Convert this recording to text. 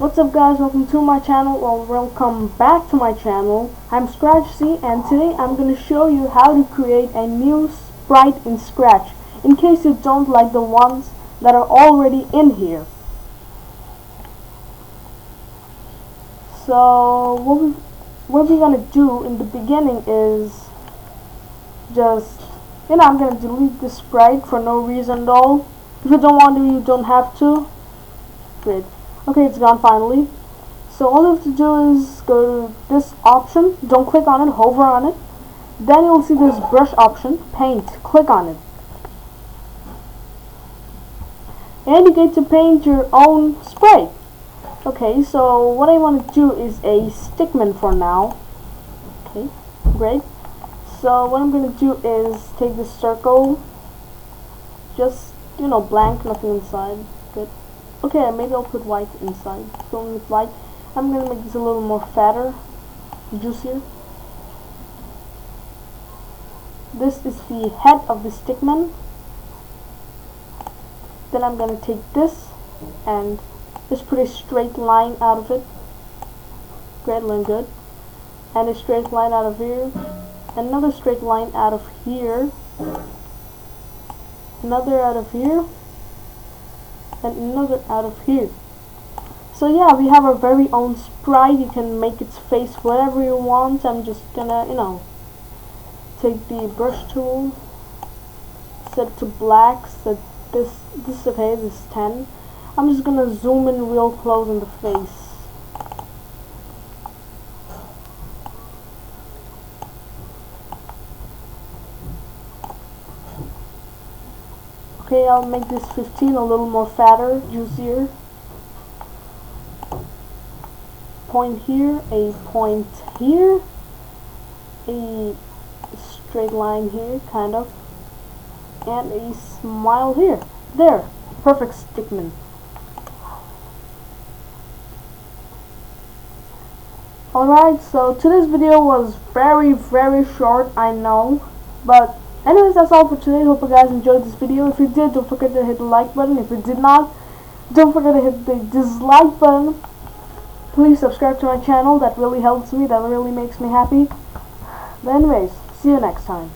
What's up guys, welcome to my channel, or welcome back to my channel. I'm Scratch C, and today I'm going to show you how to create a new sprite in Scratch, in case you don't like the ones that are already in here. So what we're going to do in the beginning is just, I'm going to delete the sprite for no reason at all. If you don't want to, you don't have to. Great. Okay, it's gone finally. So all you have to do is go to this option, don't click on it, hover on it. Then you'll see this brush option, paint, click on it. And you get to paint your own sprite. Okay, so what I want to do is a stickman for now. Okay, great. So what I'm going to do is take this circle, just, blank, nothing inside. Good. Okay, maybe I'll put white inside. Filling with white. I'm going to make this a little more fatter, juicier. This is the head of the stickman. Then I'm going to take this and just put a straight line out of it. Great, looking good. And a straight line out of here. Another straight line out of here. Another out of here. And another out of here. So yeah, we have our very own sprite. You can make its face whatever you want. I'm just gonna, take the brush tool, set it to black, set this is okay, this is 10. I'm just gonna zoom in real close on the face. Okay, I'll make this 15, a little more fatter, juicier. Point here, a point here, a straight line here, kind of, and a smile here. There, perfect stickman. Alright, so today's video was very short, I know, but anyways, that's all for today. Hope you guys enjoyed this video. If you did, don't forget to hit the like button. If you did not, don't forget to hit the dislike button. Please subscribe to my channel. That really helps me. That really makes me happy. But anyways, see you next time.